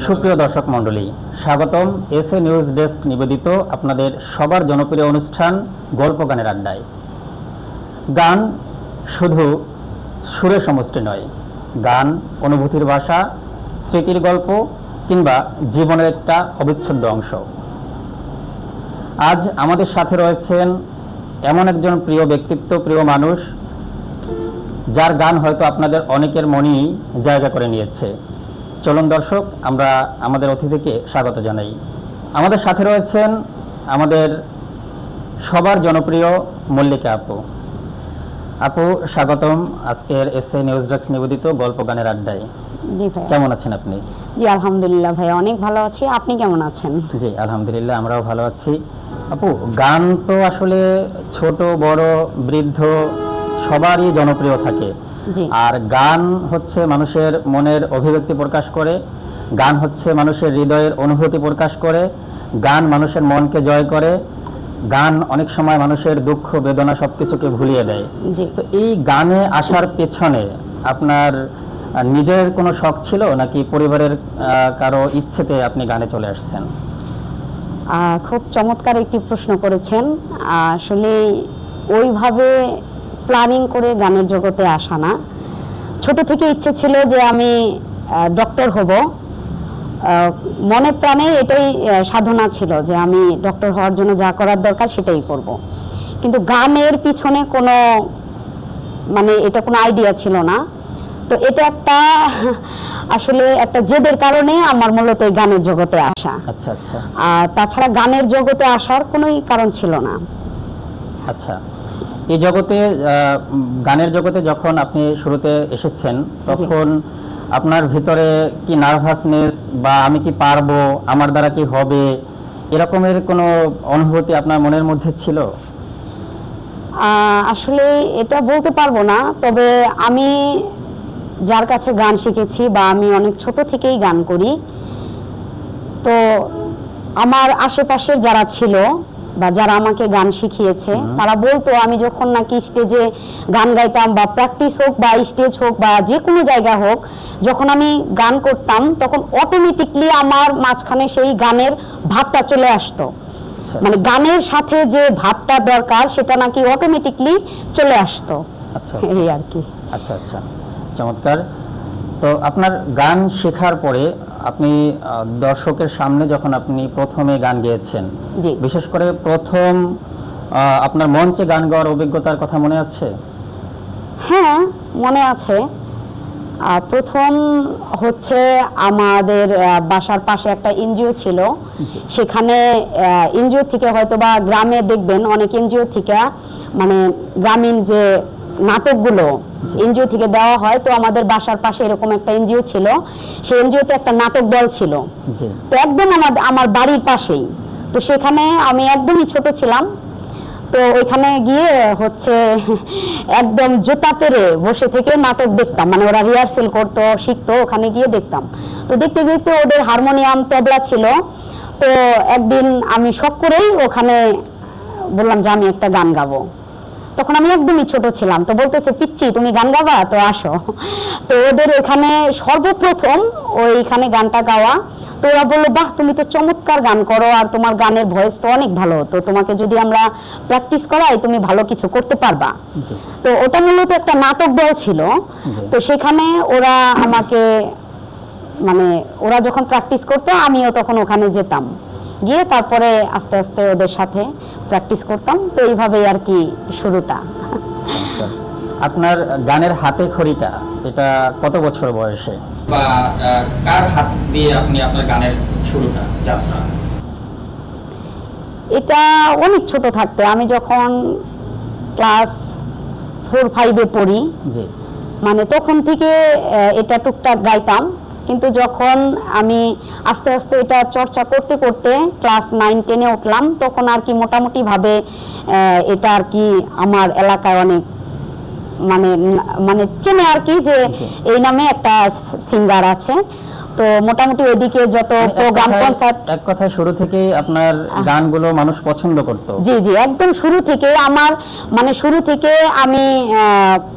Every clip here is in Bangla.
সুপ্রিয় দর্শক মণ্ডলী, স্বাগতম এসএ নিউজ ডেস্ক নিবেদিত আপনাদের সবার জনপ্রিয় অনুষ্ঠান গল্প গানের আড্ডায়। গান শুধু সুরের সমষ্টি নয়, গান অনুভূতির ভাষা, স্মৃতির গল্প কিংবা জীবনের একটা অবিচ্ছেদ্য অংশ। আজ আমাদের সাথে রয়েছেন এমন একজন প্রিয় ব্যক্তিত্ব, প্রিয় মানুষ, যার গান হয়তো আপনাদের অনেকের মনেই জায়গা করে নিয়েছে। চলুন দর্শক, আমরা আমাদের অতিথিকে স্বাগত জানাই। আমাদের সাথে রয়েছেন আমাদের সবার জনপ্রিয় মল্লিকা আপু। আপু, স্বাগতম আজকের এসএ নিউজ ডেস্ক নিবেদিত গল্প গানের আড্ডায়। জি ভাই, কেমন আছেন আপনি? জি আলহামদুলিল্লাহ ভাই, অনেক ভালো আছি। আপনি কেমন আছেন? জি আলহামদুলিল্লাহ, আমরাও ভালো আছি। আপু, গান তো আসলে ছোট বড় বৃদ্ধ সবারই জনপ্রিয় থাকে। আর গান হচ্ছে মানুষের মনের অভিব্যক্তি প্রকাশ করে, গান হচ্ছে মানুষের হৃদয়ের অনুভূতি প্রকাশ করে, গান মানুষের মনকে জয় করে, গান অনেক সময় মানুষের দুঃখ বেদনা সবকিছুকে ভুলিয়ে দেয়। তো এই গানে আসার পেছনে আপনার নিজের কোনো শখ ছিল নাকি পরিবারের কারো ইচ্ছেতে আপনি গানে চলে আসছেন? খুব চমৎকার একটি প্রশ্ন করেছেন। আসলে ওইভাবে প্ল্যানিং করে গানের জগতে আসা না, ছোট থেকে ইচ্ছে ছিল যে আমি ডক্টর হব। মনে প্রাণে এটাই সাধনা ছিল যে আমি ডক্টর হওয়ার জন্য যা করার দরকার সেটাই করব। কিন্তু গানের পিছনে কোনো এটা কোনো আইডিয়া ছিল না। তো এটা একটা আসলে একটা জেদের কারণে আমার মূলত এই গানের জগতে আসা। আচ্ছা আচ্ছা। আর তাছাড়া গানের জগতে আসার কোনোই কারণ ছিল না। আচ্ছা, এই জগতে গানের জগতে যখন আপনি শুরুতে এসেছেন তখন আপনার ভিতরে কি নার্ভাসনেস বা আমি কি পারবো, আমার দ্বারা কি হবে, এরকমের কোনো অনুভূতি আপনার মনের মধ্যে ছিল? আসলে এটা বলতে পারবো না, তবে আমি যার কাছে গান শিখেছি বা আমি অনেক ছোট থেকেই গান করি, তো আমার আশেপাশের যারা ছিল বা যারা আমাকে গান শিখিয়েছে তারা বলতো আমি যখন নাকি স্টেজে গান গাইতাম বা প্র্যাকটিস হোক বা স্টেজ হোক বা যে কোনো জায়গা হোক, যখন আমি গান করতাম তখন অটোমেটিকলি আমার মাঝখানে সেই গানের ভাবটা চলে আসতো। মানে গানের সাথে যে ভাবটা দরকার সেটা নাকি অটোমেটিকলি চলে আসতো। আচ্ছা এই আর কি। আচ্ছা আচ্ছা, চমৎকার। তো আপনার গান শেখার পরে আপনি দর্শকের সামনে যখন আপনি প্রথমে গান গেয়েছেন, বিশেষ করে প্রথম আপনার মঞ্চে গান গাওয়ার অভিজ্ঞতার কথা মনে আছে? হ্যাঁ, মনে আছে। প্রথম হচ্ছে আমাদের বাসার পাশে একটা এনজিও ছিল, সেখানে এনজিও থেকে হয়তো বা গ্রামে দেখবেন অনেক এনজিও থেকে গ্রামীণ যে নাটকগুলো এনজিও থেকে দেওয়া হয়, তো আমাদের বাসার পাশে এরকম একটা এনজিও ছিল। সেই এনজিওতে একটা নাটক দল ছিল, তো একদম আমার বাড়ির পাশেই। তো সেখানে আমি একদমই ছোট ছিলাম, তো ওইখানে গিয়ে হচ্ছে একদম জুতা পেরে বসে থেকে নাটক দেখতাম। ওরা রিহার্সেল করতো, শিখতো, ওখানে গিয়ে দেখতাম। তো দেখতে দেখতে ওদের হারমোনিয়াম তবলা ছিল। তো একদিন আমি শখ করেই ওখানে বললাম যে আমি একটা গান গাবো। তখন আমি একদমই ছোট ছিলাম, তো বলতেছে পিচ্চি তুমি গান গাবা, তো আসো। তো ওদের এখানে সর্বপ্রথম ওইখানে গানটা গাওয়া। তো ওরা বললো বাহ, তুমি তো চমৎকার গান করো আর তোমার গানের ভয়েস তো অনেক ভালো, তো তোমাকে যদি আমরা প্র্যাকটিস করাই তুমি ভালো কিছু করতে পারবা। তো ওটা মূলত একটা নাটক দল ছিল। তো সেখানে ওরা আমাকে ওরা যখন প্র্যাকটিস করতো আমিও তখন ওখানে যেতাম, গিয়ে তারপরে আস্তে আস্তে ওদের সাথে প্র্যাকটিস করতাম। তো এইভাবেই আর কি শুরুটা। আপনার গানের হাতে খড়িটা এটা কত বছর বয়সে বা কার হাত দিয়ে আপনি আপনার গানের শুরুটা যাত্রা? এটা অনেক ছোট থাকতে, আমি যখন ক্লাস 4-5-এ পড়ি, তখন থেকে এটা টুকটাক গাইতাম। কিন্তু যখন আমি আস্তে আস্তে এটা চর্চা করতে করতে ক্লাস 9-10-এ উঠলাম, তখন আর কি মোটামুটি ভাবে এটা আর কি আমার এলাকায় অনেক চেনে আর কি, যে এই নামে একটা সিঙ্গার আছে। তো মোটামুটি ওইদিকে যত প্রোগ্রাম কনসার্ট, এক কথায় শুরু থেকেই আপনার গানগুলো মানুষ পছন্দ করতো। জি জি, একদম শুরু থেকে আমার মানে শুরু থেকে আমি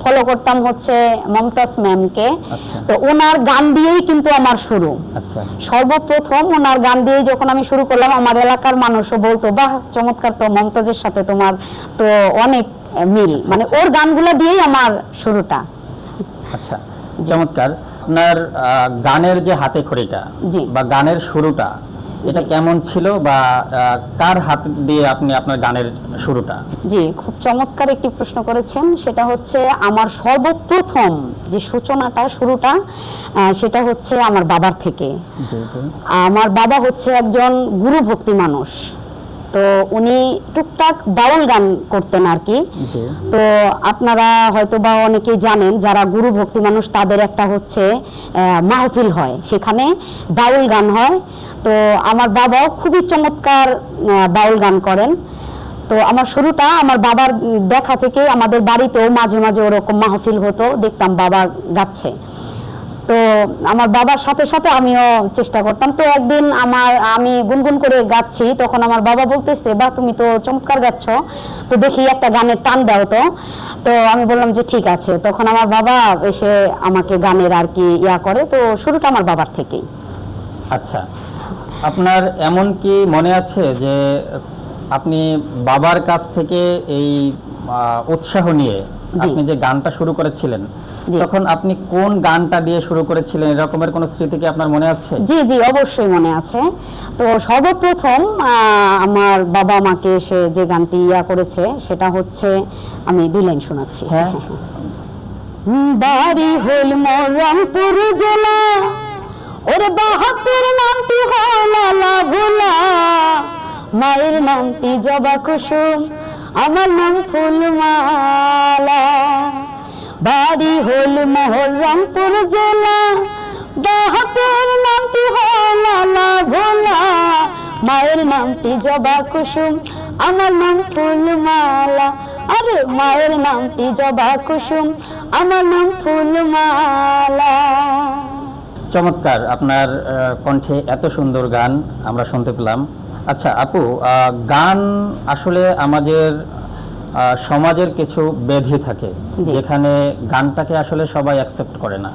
ফলো করতাম হচ্ছে মমতাজ ম্যামকে। আচ্ছা। তো ওনার গান দিয়েই কিন্তু আমার শুরু। আচ্ছা। সর্বপ্রথম ওনার গান দিয়ে যখন আমি শুরু করলাম, আমার এলাকার মানুষও বলতো, বাহ চমৎকার, তো মমতাজের সাথে তোমার তো অনেক মিল। আচ্ছা, মানে আচ্ছা। ওর গানগুলো দিয়েই আমার শুরুটা। আচ্ছা, চমৎকার। আপনার গানের যে হাতে খড়িটা জি। বা গানের শুরুটা, এটা কেমন ছিল, বা কার হাত দিয়ে আপনি আপনার গানের শুরুটা? জি, খুব চমৎকার একটি প্রশ্ন করেছেন। সেটা হচ্ছে আমার সর্বপ্রথম যে সূচনাটা, শুরুটা সেটা হচ্ছে আমার বাবার থেকে। জি, জি। আমার বাবা হচ্ছে একজন গুরুভক্তি মানুষ। তো উনি টুকটাক বাউল গান করতেন আর কি। জি। তো আপনারা হয়তো বা অনেকেই জানেন, যারা গুরু ভক্তি মানুষ তাদের একটা হচ্ছে মাহফিল হয়, সেখানে বাউল গান হয়। তো আমার বাবাও খুবই চমৎকার বাউল গান করেন। তো আমার শুরুটা আমার বাবার দেখা থেকে, আমাদের বাড়িতেও মাঝে মাঝে ওরকম মাহফিল হতো, দেখতাম বাবা গাচ্ছে। তো আমার বাবার সাথে সাথে আমিও চেষ্টা করতাম। তো একদিন আমি গুনগুন করে গাচ্ছি, তখন আমার বাবা বলতেছে, বা তুমি তো চমৎকার গাচ্ছ, তো দেখি একটা গানের টান দাও তো। তো আমি বললাম যে ঠিক আছে। তখন আমার বাবা এসে আমাকে গানের আর কি করে। তো শুরুটা আমার বাবার থেকেই। আচ্ছা, আপনার এমন কি মনে আছে যে আপনি বাবার কাছ থেকে এই উৎসাহ নিয়ে আপনি যে গানটা শুরু করেছিলেন, তখন আপনি কোন গানটা দিয়ে শুরু করেছিলেন, এরকমের কোনো স্মৃতি কি আপনার মনে আছে? জি জি, অবশ্যই মনে আছে। তো সর্বপ্রথম আমার বাবা আমাকে এসে যে গানটি করেছে, সেটা হচ্ছে, আমি দুই লাইন শোনাচ্ছি। হ্যাঁ। বাড়ি হইল মোর রংপুর জেলা, ওরে বাহাতের নামটি হলালা ভোলা, মায়ের নামটি জবা কুসুম, আমার নাম ফুলমালা। বাড়ি হইল মোর রংপুর জেলা, বাহাতের নামটি হলালা ভোলা, মায়ের নামটি জবা কুসুম, আমার নাম ফুলমালা। আরে মায়ের নামটি জবা কুসুম, আমার নাম ফুলমালা। চমৎকার, আপনার কণ্ঠে এত সুন্দর গান আমরা শুনতে পেলাম। আচ্ছা আপু, গান আসলে আমাদের সমাজের কিছু ব্যাধি থাকে, যেখানে গানটাকে আসলে সবাই অ্যাকসেপ্ট করে না।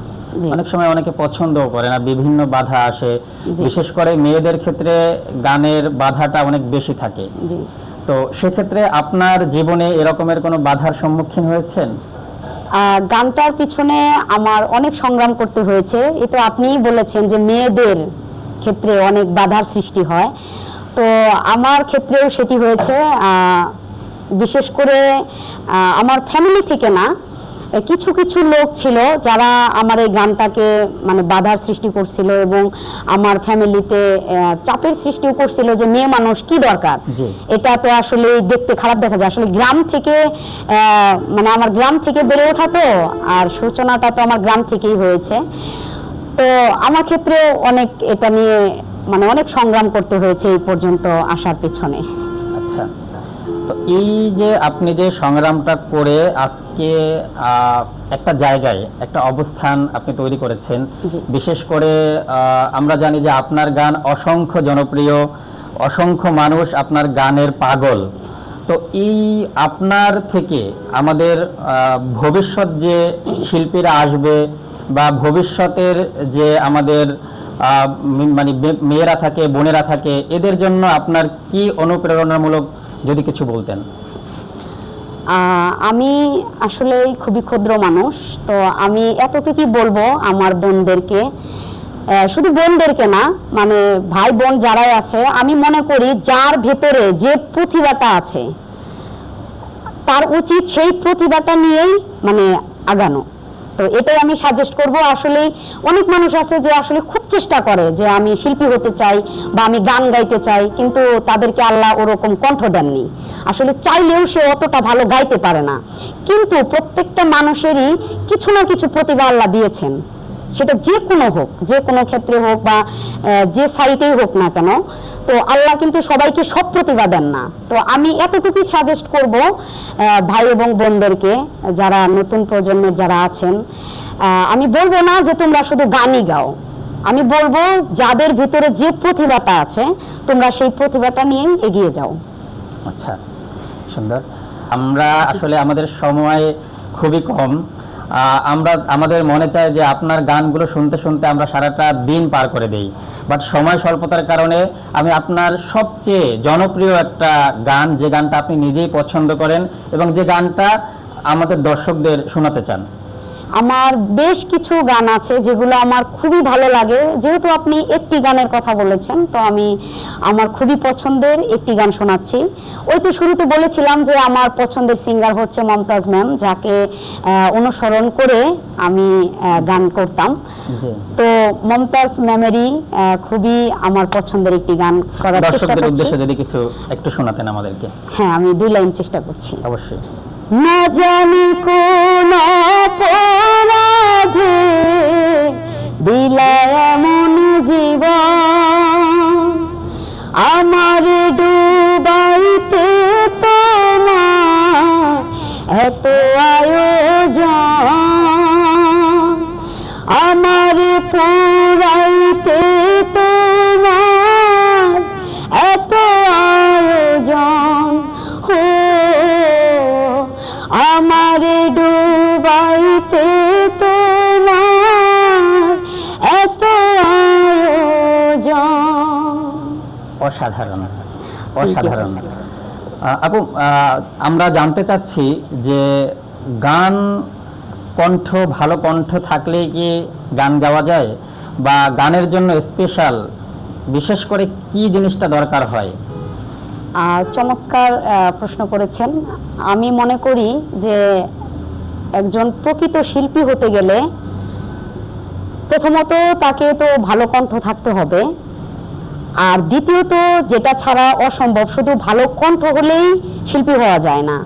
অনেক সময় অনেকে পছন্দও করে না, বিভিন্ন বাধা আসে। বিশেষ করে মেয়েদের ক্ষেত্রে গানের বাধাটা অনেক বেশি থাকে। তো সেক্ষেত্রে আপনার জীবনে এরকমের কোনো বাধার সম্মুখীন হয়েছেন? গানটার পিছনে আমার অনেক সংগ্রাম করতে হয়েছে। এ তো আপনিই বলেছেন যে মেয়েদের ক্ষেত্রে অনেক বাধার সৃষ্টি হয়। তো আমার ক্ষেত্রেও সেটি হয়েছে। বিশেষ করে আমার ফ্যামিলি থেকে না, কিছু কিছু লোক ছিল যারা আমার এই গানটাকে মানে বাধার সৃষ্টি করছিল, এবং আমার ফ্যামিলিতে চাপের সৃষ্টিও করছিল যে মেয়ে মানুষ কি দরকার, এটা তো আসলে দেখতে খারাপ দেখা যায়। আসলে গ্রাম থেকে মানে আমার গ্রাম থেকে বেড়ে ওঠা, তো আর সূচনাটা তো আমার গ্রাম থেকেই হয়েছে। তো আমার ক্ষেত্রে অনেক এটা নিয়ে মানে অনেক সংগ্রাম করতে হয়েছে এই পর্যন্ত আসার পেছনে। আচ্ছা, তো এই যে আপনি যে সংগ্রামটা করে আজকে একটা জায়গায় একটা অবস্থান আপনি তৈরি করেছেন, বিশেষ করে আমরা জানি যে আপনার গান অসংখ্য জনপ্রিয়, অসংখ্য মানুষ আপনার গানের পাগল। তো এই আপনার থেকে আমাদের ভবিষ্যৎ যে শিল্পীরা আসবে, বা ভবিষ্যতের যে আমাদের মানে মেয়েরা থাকে, বোনেরা থাকে, এদের জন্য আপনার কি অনুপ্রেরণামূলক যদি কিছু বলতেন? আমি আসলে খুবই ক্ষুদ্র মানুষ, তো আমি এতটুকুই বলবো আমার বোনদেরকে, শুধু বোনদেরকে না, মানে ভাই বোন যারাই আছে, আমি মনে করি যার ভেতরে যে প্রতিভাটা আছে তার উচিত সেই প্রতিভাটা নিয়েই মানে আগানো। তো এটাই আমি সাজেস্ট করব। আসলে অনেক মানুষ আছে যে আসলে খুব চেষ্টা করে যে আমি শিল্পী হতে চাই বা আমি গান গাইতে চাই, কিন্তু তাদেরকে আল্লাহ ওরকম কণ্ঠ দেননি। আসলে চাইলেও সে অতটা ভালো গাইতে পারে না। কিন্তু প্রত্যেকটা মানুষেরই কিছু না কিছু প্রতিভা আল্লাহ দিয়েছেন, সেটা যে কোনো হোক, যে কোনো ক্ষেত্রে হোক বা যে সাইটেই হোক না কেন। তো আল্লাহ কিন্তু সবাইকে সব প্রতিভা দেন না। তো আমি এতটুকুই সাজেস্ট করব ভাই এবং বোনদেরকে, যারা নতুন প্রজন্মের যারা আছেন, আমি বলবো না যে তোমরা শুধু গানই গাও, আমি বলবো যাদের ভিতরে যে প্রতিভাটা আছে তোমরা সেই প্রতিভাটা নিয়ে এগিয়ে যাও। আচ্ছা, সুন্দর। আমরা আসলে আমাদের সময় খুবই কম। আমরা আমাদের মনে চায় যে আপনার গানগুলো শুনতে শুনতে আমরা সারাটা দিন পার করে দেই, বাট সময় স্বল্পতার কারণে আমি আপনার সবচেয়ে জনপ্রিয় একটা গান, যে গানটা আপনি নিজেই পছন্দ করেন এবং যে গানটা আমাদের দর্শকদের শোনাতে চান। আমার বেশ কিছু গান আছে যেগুলো আমার খুবই ভালো লাগে। যেহেতু আপনি একটি গানের কথা বলেছেন, তো আমি আমার খুবই পছন্দের একটি গান শোনাচ্ছি। ওই তো শুরুতে বলেছিলাম যে আমার পছন্দের সিঙ্গার হচ্ছে মমতাজ ম্যাম, যাকে অনুসরণ করে আমি গান করতাম। তো মমতাজ ম্যামেরই খুবই আমার পছন্দের একটি গান করার চেষ্টা দর্শকদের করছি। উদ্দেশ্যে যদি কিছু একটু শোনাতেন আমাদেরকে। হ্যাঁ, আমি 2 লাইন চেষ্টা করছি। অবশ্যই। না জানি কোন অপরাধে দিলা এমন জীবন, আমার ডুবাইতে তোমার এত আয়োজন, আমার পুরাইতে তোমার এত আয়োজন, আমার ডুবাইতে তোমার এত আয়োজন। অসাধারণ, অসাধারণ। আপু, আমরা জানতে চাচ্ছি যে গান, কণ্ঠ, ভালো কণ্ঠ থাকলেই কি গান গাওয়া যায়, বা গানের জন্য স্পেশাল বিশেষ করে কি জিনিসটা দরকার হয়? চমৎকার প্রশ্ন করেছেন। আমি মনে করি যে একজন প্রকৃত শিল্পী হতে গেলে প্রথমত তাকে তো ভালো কণ্ঠ থাকতে হবে, আর দ্বিতীয়ত যেটা ছাড়া অসম্ভব, শুধু ভালো কণ্ঠ হলেই শিল্পী হওয়া যায় না,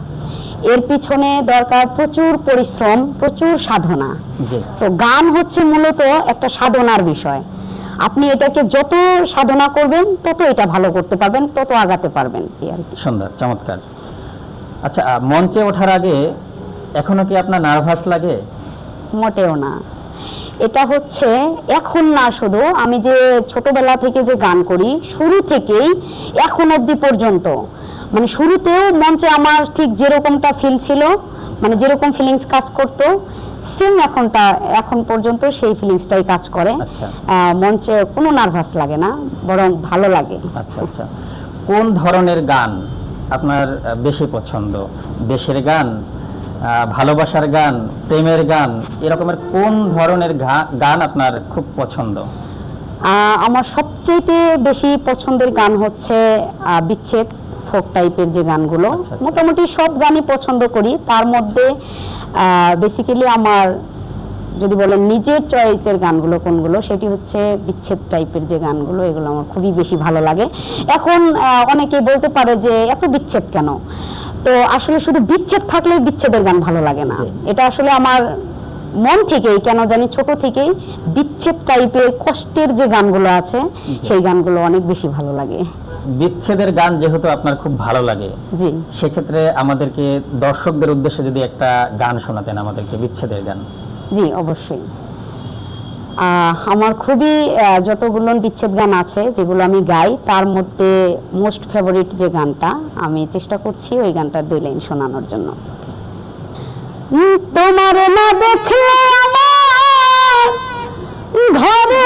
এর পিছনে দরকার প্রচুর পরিশ্রম, প্রচুর সাধনা। তো গান হচ্ছে মূলত একটা সাধনার বিষয়। আপনি এটাকে যত সাধনা করবেন তত এটা ভালো করতে পারবেন, তত আগাতে পারবেন। সুন্দর, চমৎকার। আচ্ছা, মঞ্চে ওঠার আগে এখনো কি আপনার নার্ভাস লাগে? মোটেও না। এটা হচ্ছে এখন না, শুধু আমি যে ছোটবেলা থেকে যে গান করি, শুরু থেকেই এখন অবধি পর্যন্ত, মানে শুরুতেও মঞ্চে আমার ঠিক যেরকমটা ফিল ছিল, মানে যেরকম ফিলিংস কাজ করতো, সেম এখন পর্যন্ত সেই ফিলিংসটাই কাজ করে। মঞ্চে কোনো নার্ভাস লাগে না, বরং ভালো লাগে। আচ্ছা আচ্ছা। কোন ধরনের গান আপনার বেশি পছন্দ? দেশের গান, ভালোবাসার গান, প্রেমের গান, এরকমের কোন ধরনের গান আপনার খুব পছন্দ? আমার সবচেয়ে বেশি পছন্দের গান হচ্ছে বিচ্ছেদ, ফোক টাইপের যে গানগুলো। মোটামুটি সব গানই পছন্দ করি, তার মধ্যে বেসিক্যালি আমার যদি বলেন নিজের চয়েসের গানগুলো কোনগুলো, সেটি হচ্ছে বিচ্ছেদ টাইপের যে গানগুলো, এগুলো আমার খুবই বেশি ভালো লাগে। এখন অনেকে বলতে পারে যে এত বিচ্ছেদ কেন, তো আসলে শুধু বিচ্ছেদ থাকলে বিচ্ছেদের গান ভালো লাগে না। এটা আসলে আমার মন থেকেই কেন জানি ছোট থেকেই বিচ্ছেদ টাইপের কষ্টের যে গানগুলো আছে সেই গানগুলো অনেক বেশি ভালো লাগে। বিচ্ছেদের গান যেহেতু আপনার খুব ভালো লাগে, জি, সেক্ষেত্রে আমাদেরকে দর্শকদের উদ্দেশ্যে যদি একটা গান শোনাতেন আমাদেরকে, বিচ্ছেদের গান। জি, অবশ্যই। আমার খুবই যতগুলো বিচ্ছেদ গান আছে যেগুলো আমি গাই, তার মধ্যে মোস্ট ফেভারিট যে গানটা, আমি চেষ্টা করছি ওই গানটার 2 লাইন শোনানোর জন্য। তোমার না দেখলে আমার ঘরে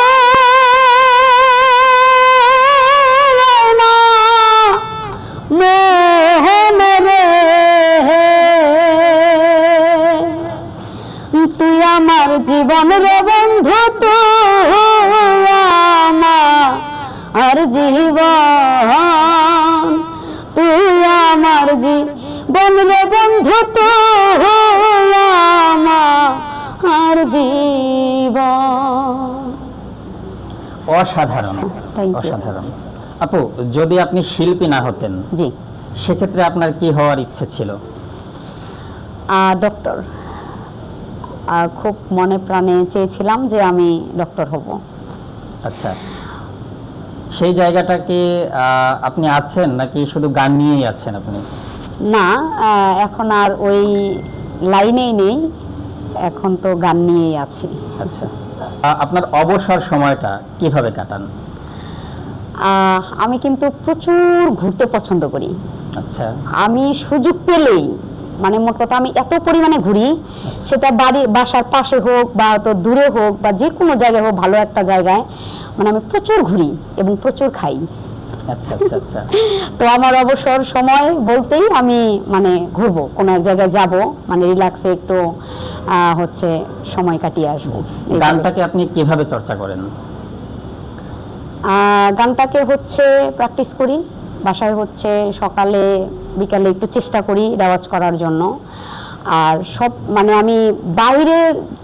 তুই আমার জীবনের বন্ধু, আর জীবন তুই আমার জীবনের বন্ধু, আর জীবন। অসাধারণ, অসাধারণ। আপু, যদি আপনি শিল্পী না হতেন, জি, সেক্ষেত্রে আপনার কি হওয়ার ইচ্ছে ছিল? ডক্টর। খুব মনে প্রাণে চেয়েছিলাম যে আমি ডক্টর হব। আচ্ছা, সেই জায়গাটা কি আপনি আছেন, নাকি শুধু গান নিয়েই আছেন আপনি? না, এখন আর ওই লাইনেই নেই, এখন তো গান নিয়েই আছি। আচ্ছা, আপনার অবসর সময়টা কিভাবে কাটান? আমি কিন্তু প্রচুর ঘুরতে পছন্দ করি। আচ্ছা, আমি সুযোগ পেলেই, মানে মোট কথা আমি এত পরিমাণে ঘুরি, সেটা বাসার পাশে হোক বা তো দূরে হোক বা যে কোনো জায়গায় হোক, ভালো একটা জায়গায়, মানে আমি প্রচুর ঘুরি এবং প্রচুর খাই। আচ্ছা, আচ্ছা, আচ্ছা। তো আমার অবসর সময় বলতেই আমি মানে ঘুরবো, কোনো এক জায়গায় যাব, মানে রিল্যাক্সে একটু হচ্ছে সময় কাটিয়ে আসবো। গানটাকে আপনি কিভাবে চর্চা করেন? গানটাকে হচ্ছে প্র্যাকটিস করি বাসায়, হচ্ছে সকালে বিকালে একটু চেষ্টা করি রেওয়াজ করার জন্য। আর সব মানে আমি বাইরে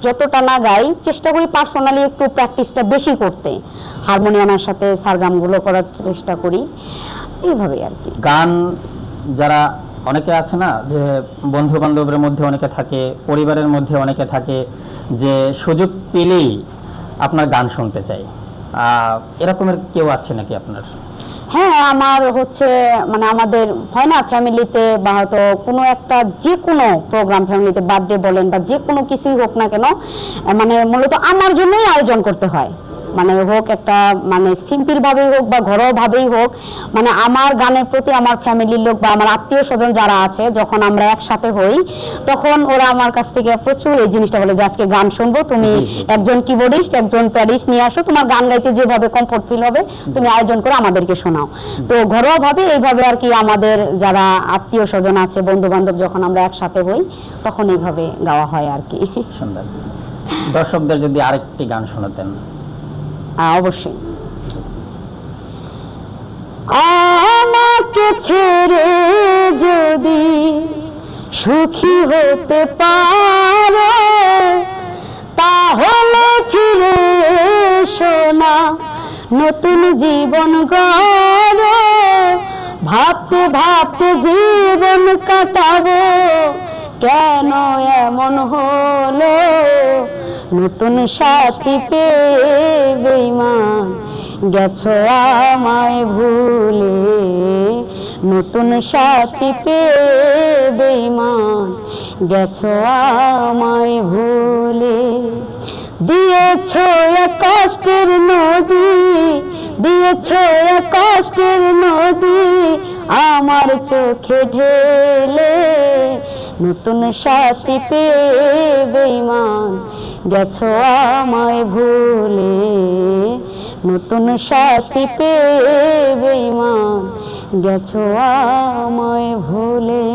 যতটা না গাই, চেষ্টা করি পার্সোনালি একটু প্র্যাকটিসটা বেশি করতে, হারমোনিয়ামের সাথে সারগামগুলো করার চেষ্টা করি, এইভাবে আর কি। গান যারা অনেকে আছে না, যে বন্ধু বান্ধবের মধ্যে অনেকে থাকে, পরিবারের মধ্যে অনেকে থাকে, যে সুযোগ পেলেই আপনার গান শুনতে চাই, এরকমের কেউ আছে নাকি আপনার? হ্যাঁ, আমার হচ্ছে মানে আমাদের হয় না ফ্যামিলিতে, বা হয়তো কোনো একটা যে কোনো প্রোগ্রাম, ফ্যামিলিতে বার্থডে বলেন বা যে কোনো কিছুই হোক না কেন, মানে মূলত আমার জন্যই আয়োজন করতে হয়। মানে হোক একটা মানে সিম্পল ভাবেই হোক বা ঘরোয়া ভাবেই হোক, মানে আমার গানের প্রতি আমার ফ্যামিলির লোক বা আমার আত্মীয় স্বজন যারা আছে, যখন আমরা একসাথে হই, তখন ওরা আমার কাছ থেকে প্রচুর এই জিনিসটা বলে যে আজকে গান শুনবো, তুমি একজন কিবোর্ডিস্ট, একজন প্যাডিস্ট নিয়ে আসো, তোমার গান গাইতে যেভাবে কমফোর্ট ফিল হবে তুমি আয়োজন করে আমাদেরকে শোনাও। তো ঘরোয়া ভাবে এইভাবে আর কি, আমাদের যারা আত্মীয় স্বজন আছে, বন্ধু বান্ধব, যখন আমরা একসাথে হই তখন এইভাবে গাওয়া হয় আর কি। সুন্দর। দর্শকদের যদি আরেকটি গান শোনাতেন। অবশ্যই। আমাকে ছেড়ে যদি সুখী হতে পারো, তাহলে ফিরে এসো না, নতুন জীবন গড়ো, ভাবতে ভাবতে জীবন কাটাবো, কেন এমন হলো, নতুন সাথী পেয়ে বেঈমান গেছো আমায় ভুলে, নতুন সাথী পেয়ে বেঈমান গেছো আমায় ভুলে, দিয়েছো এক কষ্টের নদী, দিয়েছো এক কষ্টের নদী আমার চোখে ঢেলে, নতুন সাথী পেয়ে বেঈমান গেছো আমায় ভুলে, নতুন সাথী পেয়ে বেঈমান গেছো আমায় ভুলে।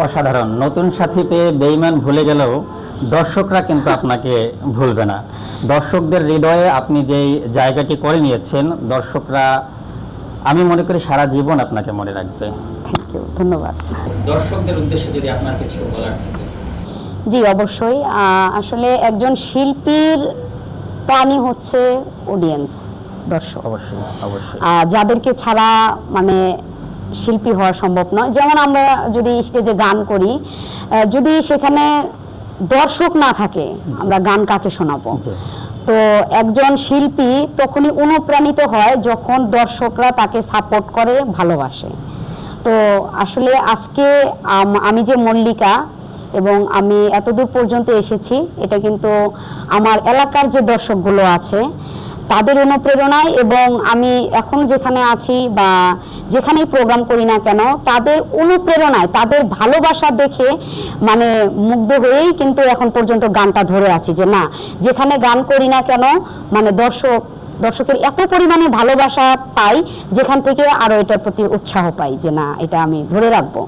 অসাধারণ। নতুন সাথী পেয়ে বেঈমান ভুলে গেলেও দর্শকরা কিন্তু আপনাকে ভুলবে না। দর্শকদের হৃদয়ে আপনি যেই জায়গাটি করে নিয়েছেন, দর্শকরা আমি মনে করি সারা জীবন আপনাকে মনে রাখবে। থ্যাংক ইউ, ধন্যবাদ। দর্শকদের উদ্দেশ্যে যদি আপনার কিছু বলার থাকে। জি অবশ্যই। আসলে একজন শিল্পীর প্রাণী হচ্ছে অডিয়েন্স, দর্শক। অবশ্যই, অবশ্যই। যাদেরকে ছাড়া মানে শিল্পী হওয়া সম্ভব নয়। যেমন আমরা যদি স্টেজে গান করি, যদি সেখানে দর্শক না থাকে, আমরা গান কাকে শোনাবো? তো একজন শিল্পী তখনই অনুপ্রাণিত হয় যখন দর্শকরা তাকে সাপোর্ট করে, ভালোবাসে। তো আসলে আজকে আমি যে মল্লিকা এবং আমি এতদূর পর্যন্ত এসেছি, এটা কিন্তু আমার এলাকার যে দর্শকগুলো আছে তাদের অনুপ্রেরণায়, এবং আমি এখন যেখানে আছি বা যেখানেই প্রোগ্রাম করি না কেন, তাদের অনুপ্রেরণায়, তাদের ভালোবাসা দেখে মানে মুগ্ধ হয়েই কিন্তু এখন পর্যন্ত গানটা ধরে আছি, যে না, যেখানে গান করি না কেন মানে দর্শকের এত পরিমাণে ভালোবাসা পাই, যেখান থেকে আরো এটার প্রতি উৎসাহ পাই, যে না, এটা আমি ধরে রাখবো।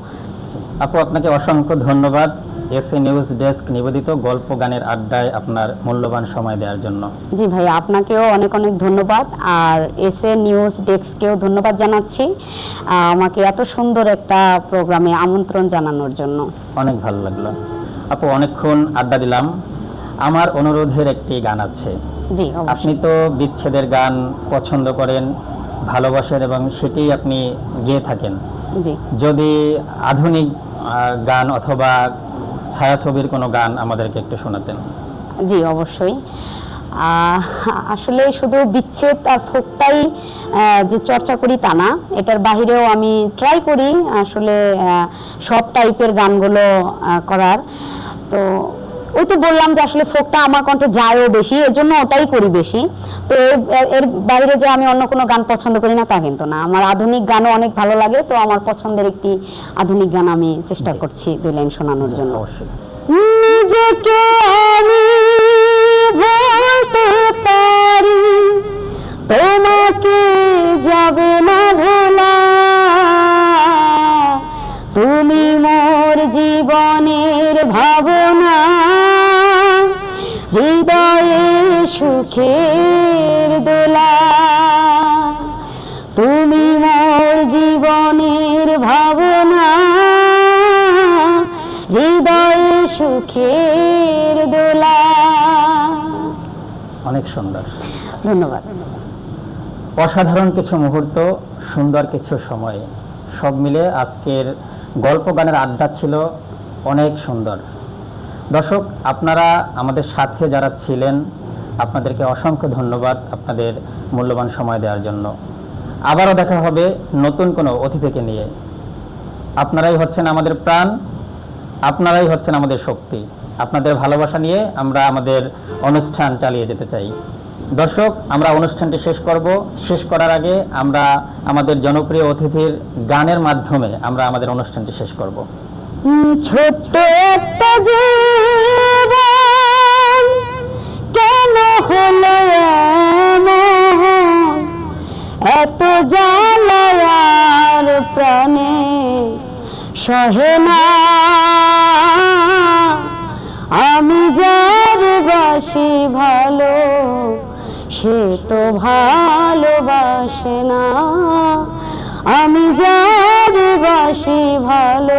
আপু, আপনাকে অসংখ্য ধন্যবাদ এসএ নিউজ ডেস্ক নিবেদিত গল্প গানের আড্ডায় আপনার মূল্যবান সময় দেওয়ার জন্য। জি ভাই, আপনাকেও অনেক অনেক ধন্যবাদ, আর এসএ নিউজ ডেস্ককেও ধন্যবাদ জানাচ্ছি আমাকে এত সুন্দর একটা প্রোগ্রামে আমন্ত্রণ জানানোর জন্য। অনেক ভালো লাগলো আপু, অনেকক্ষণ আড্ডা দিলাম। আমার অনুরোধের একটি গান আছে। জি, আপনি তো বিচ্ছেদের গান পছন্দ করেন, ভালোবাসেন এবং সেটাই আপনি গেয়ে থাকেন। জি, যদি আধুনিক গান অথবা ছায়াছবির কোনো গান আমাদেরকে একটু শোনাতেন। জি অবশ্যই। আসলে শুধু বিচ্ছেদ আর ফোকটাই যে চর্চা করি তা না, এটার বাহিরেও আমি ট্রাই করি আসলে সব টাইপের গানগুলো করার। তো ওই তো বললাম যে আসলে ফোকটা আমার কণ্ঠে যায়ও বেশি, এর জন্য ওটাই করি বেশি। তো এর বাইরে যে আমি অন্য কোনো গান পছন্দ করি না তা কিন্তু না, আমার আধুনিক গানও অনেক ভালো লাগে। তো আমার পছন্দের একটি আধুনিক গান আমি চেষ্টা করছি 2 লাইন শোনানোর জন্য। অবশ্যই। নিজেকে আমি বলতে পারি, তোমাকে যাবে না ভোলা, তুমি মোর জীবনের ভাবনা, হৃদয়ে সুখের দোলা, তুমি মোর জীবনের ভাবনা, হৃদয়ে সুখের দোলা। অনেক সুন্দর, ধন্যবাদ। অসাধারণ কিছু মুহূর্ত, সুন্দর কিছু সময়, সব মিলে আজকের গল্প গানের আড্ডা ছিল অনেক সুন্দর। দর্শক, আপনারা আমাদের সাথে যারা ছিলেন, আপনাদেরকে অসংখ্য ধন্যবাদ আপনাদের মূল্যবান সময় দেওয়ার জন্য। আবারও দেখা হবে নতুন কোনো অতিথিকে নিয়ে। আপনারাই হচ্ছেন আমাদের প্রাণ, আপনারাই হচ্ছেন আমাদের শক্তি। আপনাদের ভালোবাসা নিয়ে আমরা আমাদের অনুষ্ঠান চালিয়ে যেতে চাই। দর্শক, আমরা অনুষ্ঠানটি শেষ করব। শেষ করার আগে আমরা আমাদের জনপ্রিয় অতিথির গানের মাধ্যমে আমরা আমাদের অনুষ্ঠানটি শেষ করব। ছোট্ট একটা জীবন কেন হলো এমন, এত জ্বালার প্রাণে সহে না, আমি যার বাসি ভালো সে তো ভালোবাসে না, আমি যার বাসি ভালো